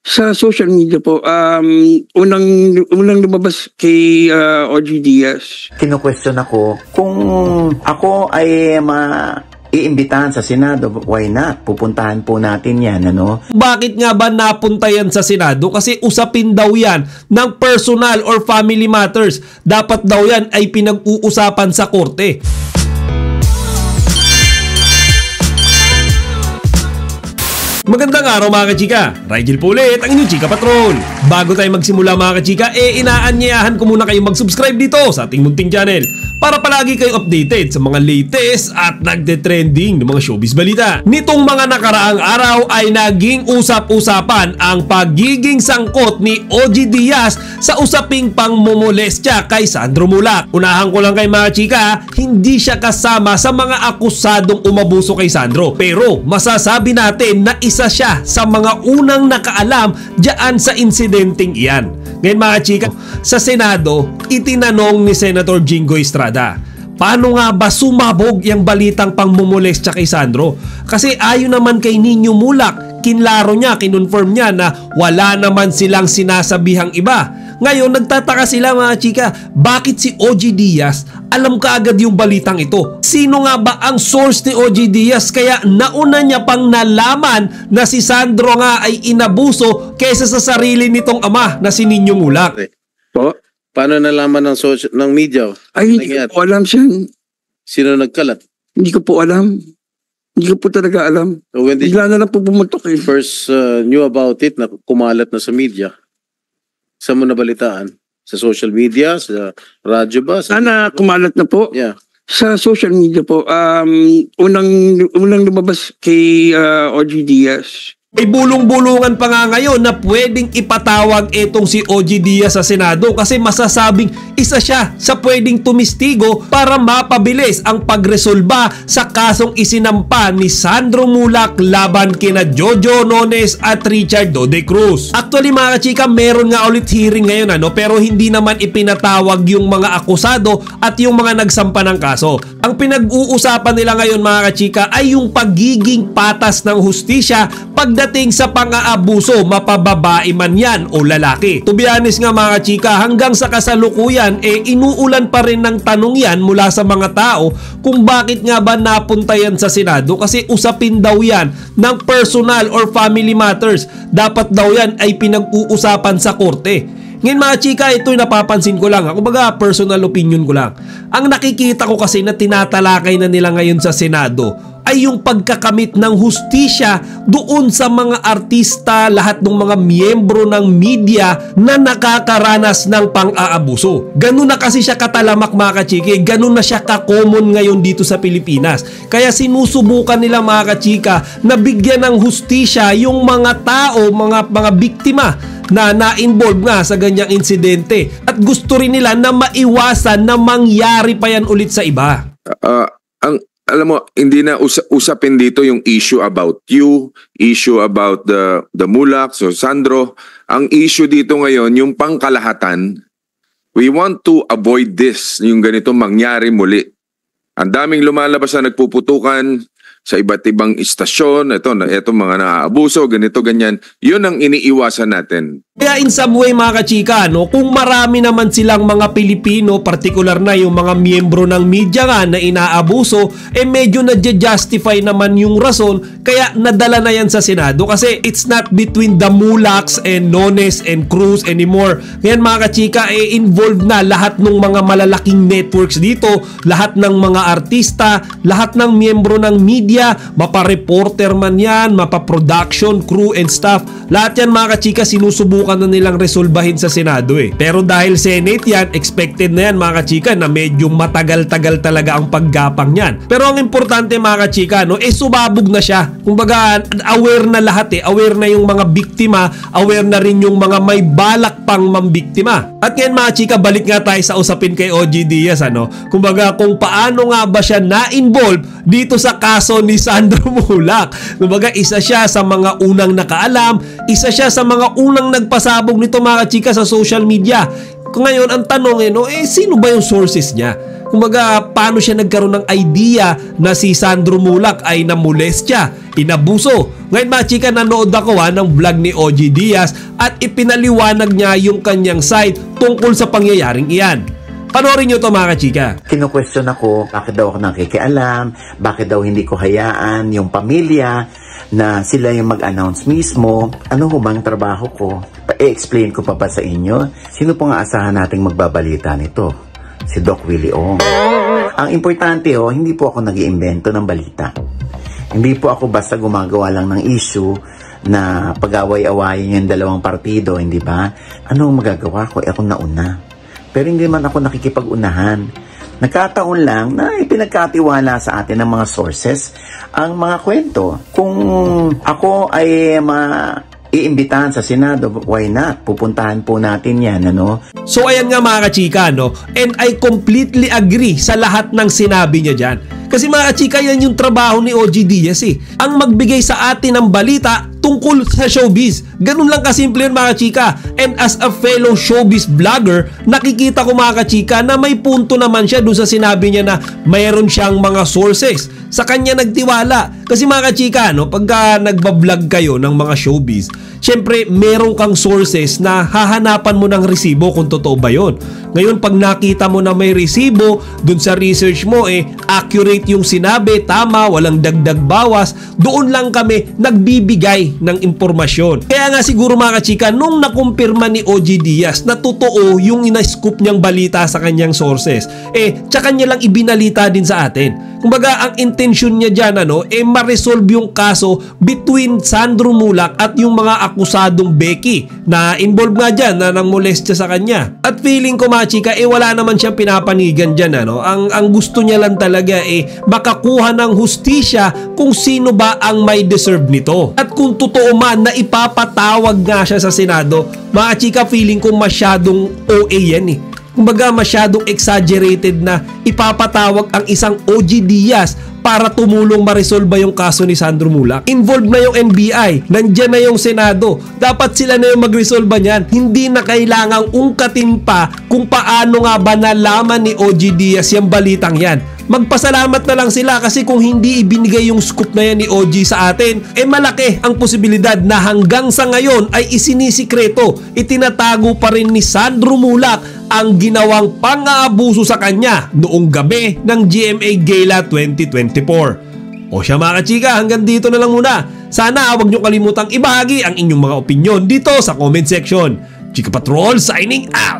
Sa social media po, unang lumabas kay OG Diaz. Kino-question ako kung ako ay iimbitahan sa Senado, why not? Pupuntahan po natin yan, ano? Bakit nga ba napunta yan sa Senado? Kasi usapin daw yan ng personal or family matters. Dapat daw yan ay pinag-uusapan sa korte. Magandang araw mga kachika, Rigel po ulit ang inyong Chika Patrol. Bago tayo magsimula mga kachika, inaanyayahan ko muna kayong mag-subscribe dito sa ating munting channel para palagi kayong updated sa mga latest at nagde-trending ng mga showbiz balita. Nitong mga nakaraang araw ay naging usap-usapan ang pagiging sangkot ni OG Diaz sa usaping pangmomolestya kay Sandro Mulak. Unahan ko lang kay mga chika, hindi siya kasama sa mga akusadong umabuso kay Sandro, pero masasabi natin na isa siya sa mga unang nakaalam diyan sa insidenteng iyan. Ngayon mga chika, sa Senado, itinanong ni Senator Jinggoy Estrada, paano nga ba sumabog yung balitang pangmomolestya kay Sandro? Kasi ayon naman kay Nino Mulak, kinlaro niya, kinonfirm niya na wala naman silang sinasabihang iba. Ngayon, nagtataka sila mga chika, bakit si OG Diaz alam kaagad yung balitang ito? Sino nga ba ang source ni OG Diaz kaya nauna niya pang nalaman na si Sandro nga ay inabuso kaysa sa sarili nitong ama na si Nino Mulak? Po? Paano nalaman ng media? Ay, hindi ko po alam siya. Sino nagkalat? Hindi ko po alam. Hindi ko po talaga alam. So when did Bigla na lang po pumuntok eh. first knew about it, na kumalat na sa media? Saan mo nabalitaan? Sa social media? Sa radyo ba? Sana kumalat na po. Yeah. Sa social media po, unang lumabas kay OG Diaz. May bulong-bulungan pa nga ngayon na pwedeng ipatawag itong si OG Diaz sa Senado kasi masasabing isa siya sa pwedeng tumistigo para mapabilis ang pagresolba sa kasong isinampa ni Sandro Mulak laban kina Jojo Nones at Richard Dode Cruz. Actually mga kachika, meron nga ulit hearing ngayon pero hindi naman ipinatawag yung mga akusado at yung mga nagsampa ng kaso. Ang pinag-uusapan nila ngayon mga kachika ay yung pagiging patas ng hustisya pagdating sa pang-aabuso, mapababae man yan o lalaki. To be honest nga mga chika, hanggang sa kasalukuyan inuulan pa rin ng tanong yan mula sa mga tao kung bakit nga ba napunta yan sa Senado kasi usapin daw yan ng personal or family matters. Dapat daw yan ay pinag-uusapan sa korte. Ngayon mga chika, ito'y napapansin ko lang. Kumbaga personal opinion ko lang. Ang nakikita ko kasi na tinatalakay na nila ngayon sa Senado ay yung pagkakamit ng hustisya doon sa mga artista, lahat ng mga miyembro ng media na nakakaranas ng pang-aabuso. Ganun na kasi siya katalamak mga kachiki, ganun na siya ka-common ngayon dito sa Pilipinas. Kaya sinusubukan nila mga kachika na bigyan ng hustisya yung mga tao, mga biktima na na-involve nga sa ganyang insidente. At gusto rin nila na maiwasan na mangyari pa yan ulit sa iba. Alam mo, hindi na usapin dito yung issue about you, issue about the Mulak, so Sandro. Ang issue dito ngayon, yung pangkalahatan, we want to avoid this, yung ganito mangyari muli. Ang daming lumalabas na nagpuputukan sa iba't ibang istasyon, ito mga naaabuso, ganito, ganyan. Yun ang iniiwasan natin. Kaya in some way mga kachika, kung marami naman silang mga Pilipino, partikular na yung mga miyembro ng media nga na inaabuso, medyo na-justify naman yung rason, kaya nadala na yan sa Senado kasi it's not between the Mulaks and Nones and Cruz anymore. Ngayon mga kachika, involved na lahat ng mga malalaking networks dito, lahat ng mga artista, lahat ng miyembro ng media, mapa-reporter man yan, mapa-production crew and staff, lahat yan mga kachika sinusubukan na nilang resolbahin sa Senado Pero dahil Senate yan, expected na yan mga kachika na medyo matagal-tagal talaga ang paggapang yan. Pero ang importante mga kachika, sumabog na siya. Kumbaga, aware na lahat aware na yung mga biktima, aware na rin yung mga may balak pang mambiktima. At ngayon mga chika, balik nga tayo sa usapin kay OG Diaz Kumbaga, kung paano nga ba siya na-involve dito sa kaso ni Sandro Mulak. Kumbaga, isa siya sa mga unang nakaalam, isa siya sa mga unang nagpasabog nito mga chika sa social media. Kung ngayon, ang tanong sino ba yung sources niya? Kumbaga, paano siya nagkaroon ng idea na si Sandro Mulak ay namolestya, inabuso? Ngayon mga chika, nanood ako ng vlog ni OG Diaz at ipinaliwanag niya yung kanyang side tungkol sa pangyayaring iyan. Panoorin nyo to mga chika. Kino-question ako, bakit daw ako nakikialam, bakit daw hindi ko hayaan yung pamilya na sila yung mag-announce mismo. Ano ho bang trabaho ko? I-explain ko pa ba sa inyo? Sino pong aasahan nating magbabalita nito? Si Doc Willie Ong. Ang importante hindi po ako nag-iimbento ng balita. Hindi po ako basta gumagawa lang ng issue na pag-away-awayin yung dalawang partido, hindi ba? Ano ang magagawa ko? Ako nauna. Pero hindi man ako nakikipag-unahan. Nagkataon lang na ipinagkatiwala sa atin ng mga sources ang mga kwento. Kung ako ay iimbitahan sa Senado, why not? Pupuntahan po natin yan, So ayan nga mga kachika, and I completely agree sa lahat ng sinabi niya dyan. Kasi mga kachika, yan yung trabaho ni OG Diaz ang magbigay sa atin ng balita tungkol sa showbiz. Ganun lang kasimple yun mga kachika. And as a fellow showbiz vlogger, nakikita ko mga kachika na may punto naman siya doon sa sinabi niya na mayroon siyang mga sources. Sa kanya nagtiwala. Kasi mga kachika, pagka nagbablog kayo ng mga showbiz, syempre meron kang sources na hahanapan mo ng resibo kung totoo ba yun. Ngayon pag nakita mo na may resibo dun sa research mo, accurate yung sinabi, tama, walang dagdag bawas, doon lang kami nagbibigay ng impormasyon. Kaya nga siguro mga kachika, nung nakumpirma ni OG Diaz na totoo yung ina-scoop niyang balita sa kanyang sources, tsaka niya lang ibinalita din sa atin. Kumbaga ang intensyon niya dyan ma-resolve yung kaso between Sandro Mulak at yung mga akusadong Becky na involved nga dyan na nang molestya sa kanya. At feeling ko mga chika, wala naman siyang pinapanigan dyan. Ang gusto niya lang talaga makakuha ng hustisya kung sino ba ang may deserve nito. At kung totoo man na ipapatawag nga siya sa Senado, mga chika, feeling ko masyadong OA yan Kumbaga masyadong exaggerated na ipapatawag ang isang OG Diaz para tumulong ma-resolve yung kaso ni Sandro Mulak. Involved na yung NBI, nandyan na yung Senado. Dapat sila na yung mag-resolve niyan. Hindi na kailangang ungkatin pa kung paano nga ba nalaman ni OG Diaz yung balitang yan. Magpasalamat na lang sila kasi kung hindi ibinigay yung scoop na yan ni OG sa atin, malaki ang posibilidad na hanggang sa ngayon ay isinisikreto, itinatago pa rin ni Sandro Mulak ang ginawang pang-aabuso sa kanya noong gabi ng GMA Gala 2024. O siya mga kachika, hanggang dito na lang muna. Sana huwag nyo kalimutang ibahagi ang inyong mga opinyon dito sa comment section. Chika Patrol signing out!